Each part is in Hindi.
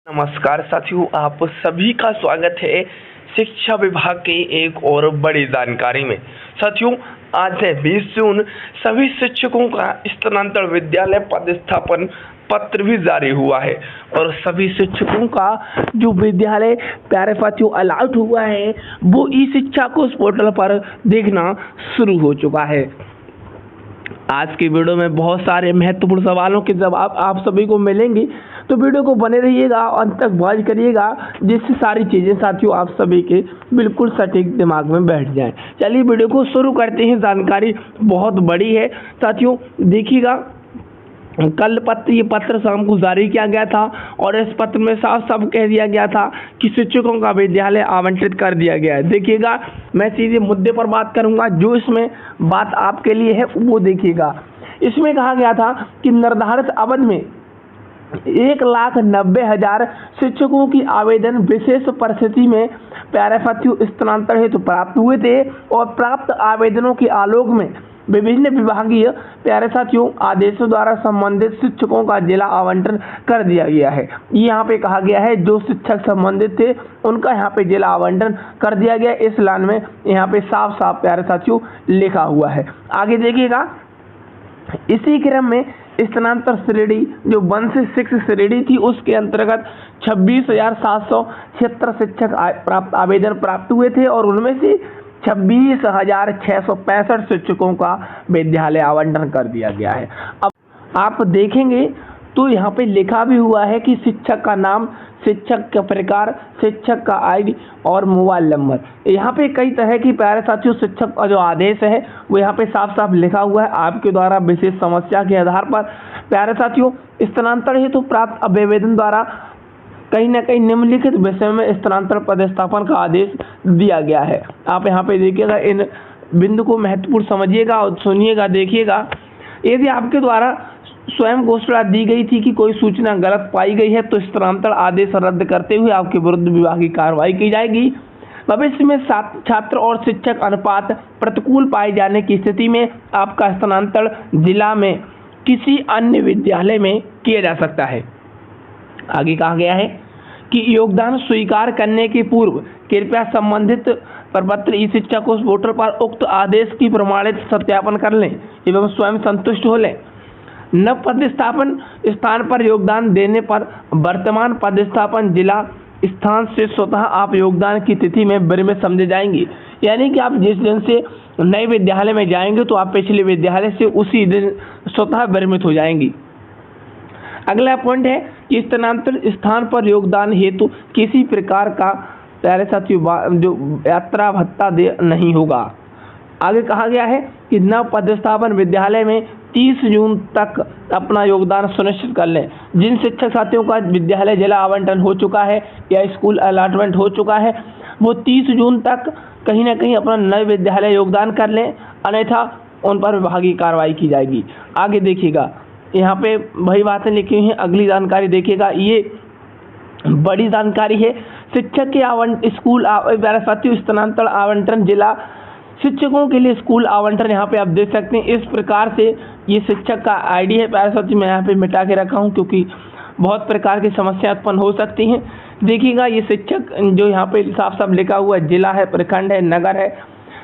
नमस्कार साथियों, आप सभी का स्वागत है शिक्षा विभाग की एक और बड़ी जानकारी में। साथियों, आज है 20 जून। सभी शिक्षकों का स्थानांतरण विद्यालय पदस्थापन पत्र भी जारी हुआ है और सभी शिक्षकों का जो विद्यालय प्यारे साथियों अलॉट हुआ है वो ई शिक्षा कोश पोर्टल पर देखना शुरू हो चुका है। आज की वीडियो में बहुत सारे महत्वपूर्ण सवालों के जवाब आप सभी को मिलेंगे, तो वीडियो को बने रहिएगा, अंत तक वॉच करिएगा, जिससे सारी चीज़ें साथियों आप सभी के बिल्कुल सटीक दिमाग में बैठ जाएं। चलिए वीडियो को शुरू करते हैं। जानकारी बहुत बड़ी है साथियों, देखिएगा। कल ये पत्र शाम को जारी किया गया था और इस पत्र में साफ साफ कह दिया गया था कि शिक्षकों का विद्यालय आवंटित कर दिया गया है। देखिएगा, मैं सीधे मुद्दे पर बात करूंगा, जो इसमें बात आपके लिए है वो देखिएगा। इसमें कहा गया था कि निर्धारित अवधि में 1,90,000 शिक्षकों की आवेदन विशेष परिस्थिति में प्यारे साथियों स्थानांतरण हेतु प्राप्त हुए थे और प्राप्त आवेदनों के आलोक में विभिन्न विभागीय प्यारे साथियों आदेशों द्वारा संबंधित शिक्षकों का जिला आवंटन कर दिया गया है। यहाँ पे कहा गया है जो शिक्षक संबंधित थे उनका यहाँ पे जिला आवंटन कर दिया गया। इस लाइन में यहाँ पे साफ साफ प्यारे साथियों लिखा हुआ है। आगे देखिएगा, इसी क्रम में स्थानांतर श्रेणी जो 1 से 6 श्रेणी थी उसके अंतर्गत 26,776 शिक्षक आवेदन प्राप्त हुए थे और उनमें से 26,665 शिक्षकों का विद्यालय आवंटन कर दिया गया है। अब आप देखेंगे तो यहाँ पे लिखा भी हुआ है कि शिक्षक का नाम, शिक्षक का प्रकार, शिक्षक का आईडी और मोबाइल नंबर। यहाँ पे कई तरह की प्यारे साथियों शिक्षक का जो आदेश है वो यहाँ पे साफ साफ लिखा हुआ है। आपके द्वारा विशेष समस्या के आधार पर प्यारे साथियों स्थानांतरण हेतु प्राप्त आवेदन द्वारा कहीं ना कहीं निम्नलिखित विषय में स्थानांतरण पदस्थापन का आदेश दिया गया है। आप यहाँ पे देखिएगा, इन बिंदु को महत्वपूर्ण समझिएगा और सुनिएगा। देखिएगा, यदि आपके द्वारा स्वयं घोषणा दी गई थी कि कोई सूचना गलत पाई गई है तो स्थानांतरण आदेश रद्द करते हुए आपके विरुद्ध विभागीय कार्रवाई की जाएगी। भविष्य में छात्र और शिक्षक अनुपात प्रतिकूल पाए जाने की स्थिति में आपका स्थानांतरण जिला में किसी अन्य विद्यालय में किया जा सकता है। आगे कहा गया है कि योगदान स्वीकार करने के पूर्व कृपया संबंधित प्रपत्र ई शिक्षा कोश पोर्टल पर उक्त आदेश की प्रमाणित सत्यापन कर लें एवं स्वयं संतुष्ट हो लें। नव पदस्थापन स्थान पर योगदान देने पर वर्तमान पदस्थापन जिला स्थान से स्वतः आप योगदान की तिथि में विरमित समझे जाएंगे। यानी कि आप जिस दिन से नए विद्यालय में जाएंगे तो आप पिछले विद्यालय से उसी दिन स्वतः विरमित हो जाएंगी। अगला पॉइंट है कि स्थानांतरण स्थान पर योगदान हेतु किसी प्रकार का प्यारे साथियों जो यात्रा भत्ता दे नहीं होगा। आगे कहा गया है कि नव पदस्थापन विद्यालय में 30 जून तक अपना योगदान सुनिश्चित कर लें। जिन शिक्षक साथियों का विद्यालय जिला आवंटन हो चुका है या स्कूल अलॉटमेंट हो चुका है वो 30 जून तक कहीं ना कहीं अपना नए विद्यालय योगदान कर लें, अन्यथा उन पर विभागीय कार्रवाई की जाएगी। आगे देखिएगा, यहाँ पे वही बातें लिखी हुई हैं। अगली जानकारी देखिएगा, ये बड़ी जानकारी है। शिक्षक के स्कूल प्यारे साथियों स्थानांतरण आवंटन जिला शिक्षकों के लिए स्कूल आवंटन यहाँ पे आप देख सकते हैं। इस प्रकार से ये शिक्षक का आईडी है प्यारे साथियों, मैं यहाँ पे मिटा के रखा हूँ क्योंकि बहुत प्रकार की समस्या उत्पन्न हो सकती हैं। देखिएगा, ये शिक्षक जो यहाँ पे साफ साफ लिखा हुआ है, जिला है, प्रखंड है, नगर है,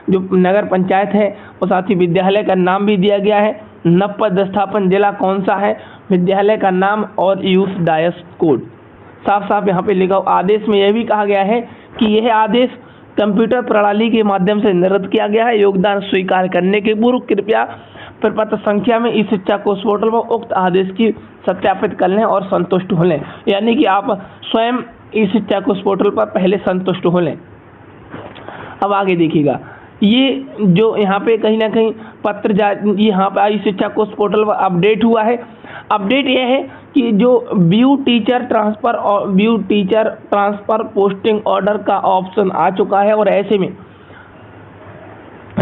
जो नगर पंचायत है, और साथ ही विद्यालय का नाम भी दिया गया है। नव पदस्थापन जिला कौन सा है, विद्यालय का नाम और यूथ डायस कोड साफ साफ यहाँ पे लिखा। आदेश में यह भी कहा गया है कि यह आदेश कंप्यूटर प्रणाली के माध्यम से निर्गत किया गया है। योगदान स्वीकार करने के पूर्व कृपया प्रपत्र संख्या में ई शिक्षा कोश पोर्टल पर उक्त आदेश की सत्यापित कर लें और संतुष्ट हो लें। यानी कि आप स्वयं ई शिक्षा कोश पोर्टल पर पहले संतुष्ट हो लें। अब आगे देखिएगा, ये जो यहाँ पे कहीं ना कहीं पत्र यहाँ पे ई शिक्षा कोश पोर्टल पर अपडेट हुआ है। अपडेट यह है कि जो view teacher transfer posting order का ऑप्शन आ चुका है और ऐसे में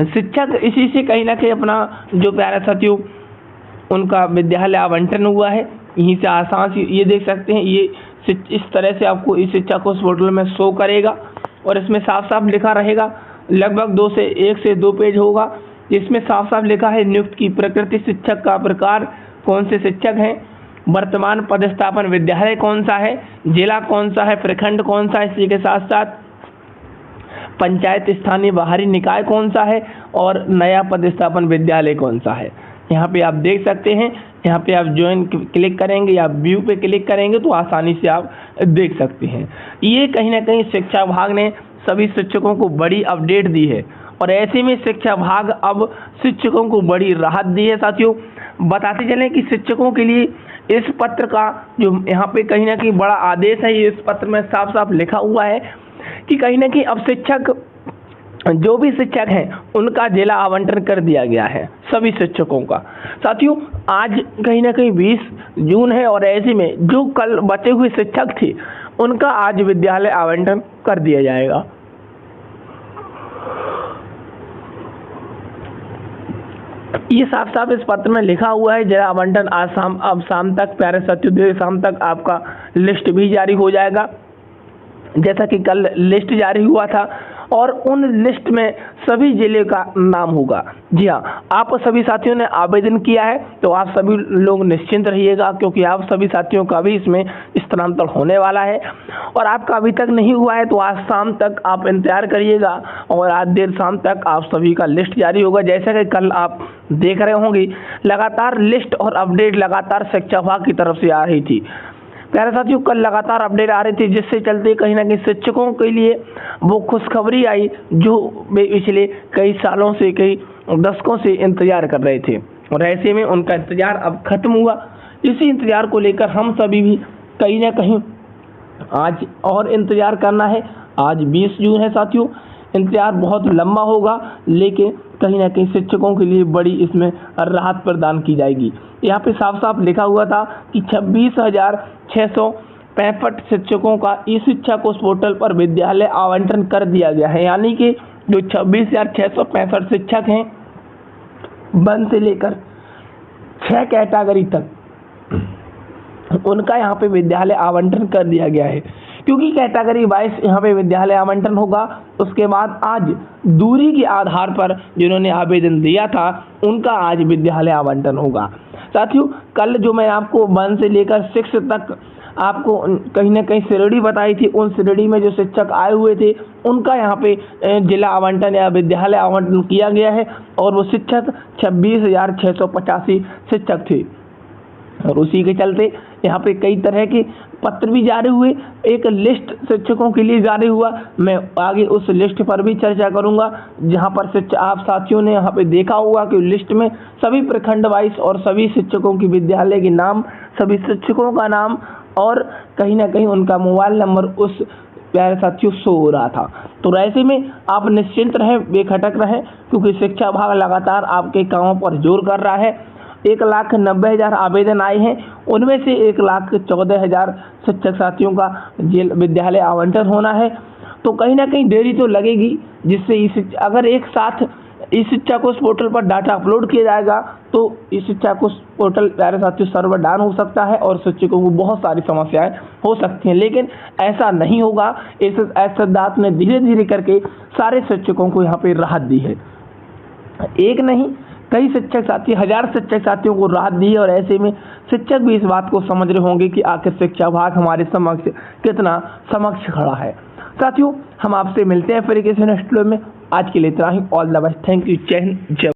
शिक्षक इसी से कहीं ना कहीं अपना जो प्यारे साथियों उनका विद्यालय आवंटन हुआ है। यहीं से आसान से ये देख सकते हैं, ये इस तरह से आपको ई शिक्षा कोश पोर्टल में शो करेगा और इसमें साफ साफ लिखा रहेगा। लगभग 1 से 2 पेज होगा, जिसमें साफ साफ लिखा है नियुक्त की प्रकृति, शिक्षक का प्रकार, कौन से शिक्षक हैं, वर्तमान पदस्थापन विद्यालय कौन सा है, जिला कौन सा है, प्रखंड कौन सा है, इसी के साथ साथ पंचायत स्थानीय बाहरी निकाय कौन सा है और नया पदस्थापन विद्यालय कौन सा है। यहाँ पे आप देख सकते हैं, यहाँ पे आप ज्वाइन क्लिक करेंगे या व्यू पे क्लिक करेंगे तो आसानी से आप देख सकते हैं। ये कहीं ना कहीं शिक्षा विभाग ने सभी शिक्षकों को बड़ी अपडेट दी है और ऐसे में शिक्षा विभाग अब शिक्षकों को बड़ी राहत दी है। साथियों, बताते चलें कि शिक्षकों के लिए इस पत्र का जो यहाँ पे कहीं ना कहीं बड़ा आदेश है, इस पत्र में साफ साफ लिखा हुआ है कि कहीं ना कहीं अब शिक्षक जो भी शिक्षक हैं उनका जिला आवंटन कर दिया गया है सभी शिक्षकों का। साथियों, आज कहीं ना कहीं 20 जून है और ऐसे में जो कल बचे हुए शिक्षक थे उनका आज विद्यालय आवंटन कर दिया जाएगा। ये साफ साफ इस पत्र में लिखा हुआ है। जिला आवंटन आज अब शाम तक, प्यारे साथियों, देर शाम तक आपका लिस्ट भी जारी हो जाएगा, जैसा कि कल लिस्ट जारी हुआ था और उन लिस्ट में सभी जिले का नाम होगा। जी हाँ, आप सभी साथियों ने आवेदन किया है तो आप सभी लोग निश्चिंत रहिएगा, क्योंकि आप सभी साथियों का भी इसमें स्थानांतरण होने वाला है और आपका अभी तक नहीं हुआ है तो आज शाम तक आप इंतजार करिएगा और आज देर शाम तक आप सभी का लिस्ट जारी होगा। जैसा कि कल आप देख रहे होंगे, लगातार लिस्ट और अपडेट लगातार शिक्षा विभाग की तरफ से आ रही थी। प्यारे साथियों, कल लगातार अपडेट आ रही थी, जिससे चलते कहीं ना कहीं शिक्षकों के लिए वो खुशखबरी आई जो वे पिछले कई सालों से, कई दशकों से इंतजार कर रहे थे और ऐसे में उनका इंतजार अब खत्म हुआ। इसी इंतजार को लेकर हम सभी भी कहीं ना कहीं आज और इंतजार करना है। आज 20 जून है साथियों, इंतजार बहुत लंबा होगा लेकिन कहीं ना कहीं शिक्षकों के लिए बड़ी इसमें राहत प्रदान की जाएगी। यहाँ पे साफ साफ लिखा हुआ था कि 26,665 शिक्षकों का ई शिक्षा कोष पोर्टल पर विद्यालय आवंटन कर दिया गया है। यानी कि जो 26,665 शिक्षक हैं 1 से लेकर 6 कैटेगरी तक, उनका यहाँ पे विद्यालय आवंटन कर दिया गया है, क्योंकि कैटेगरी वाइज यहाँ पे विद्यालय आवंटन होगा। उसके बाद आज दूरी के आधार पर जिन्होंने आवेदन दिया था उनका आज विद्यालय आवंटन होगा। साथियों, कल जो मैं आपको 1 से लेकर 6 तक आपको कहीं ना कहीं श्रेणी बताई थी, उन श्रेणी में जो शिक्षक आए हुए थे उनका यहाँ पे जिला आवंटन या विद्यालय आवंटन किया गया है और वो शिक्षक 26,685 शिक्षक थे और उसी के चलते यहाँ पे कई तरह के पत्र भी जारी हुए। एक लिस्ट शिक्षकों के लिए जारी हुआ, मैं आगे उस लिस्ट पर भी चर्चा करूंगा, जहाँ पर आप साथियों ने यहाँ पे देखा होगा कि लिस्ट में सभी प्रखंड वाइज और सभी शिक्षकों की विद्यालय के नाम, सभी शिक्षकों का नाम और कहीं ना कहीं उनका मोबाइल नंबर उस प्यारे साथियों शो हो रहा था। तो ऐसे में आप निश्चिंत रहें, बेखटक रहें, क्योंकि शिक्षा विभाग लगातार आपके कामों पर जोर कर रहा है। 1,90,000 आवेदन आए हैं, उनमें से 1,14,000 शिक्षक साथियों का विद्यालय आवंटन होना है। तो कहीं ना कहीं देरी तो लगेगी, जिससे अगर एक साथ ई शिक्षा कोष पोर्टल पर डाटा अपलोड किया जाएगा तो ई शिक्षा कोष पोर्टल प्यारे साथियों सर्वर डाउन हो सकता है और शिक्षकों को बहुत सारी समस्याएं हो सकती हैं, लेकिन ऐसा नहीं होगा। इस सिद्धार्थ ने धीरे धीरे करके सारे शिक्षकों को यहाँ पे राहत दी है। एक नहीं, कई शिक्षक साथी, 1000 शिक्षक साथियों को राहत दी है और ऐसे में शिक्षक भी इस बात को समझ रहे होंगे कि आखिर शिक्षा विभाग हमारे समक्ष कितना समक्ष खड़ा है। साथियों, हम आपसे मिलते हैं फिर किसी नेक्स्ट वीडियो में। आज के लिए इतना ही। All the best. Thank you. जय हिंद, जय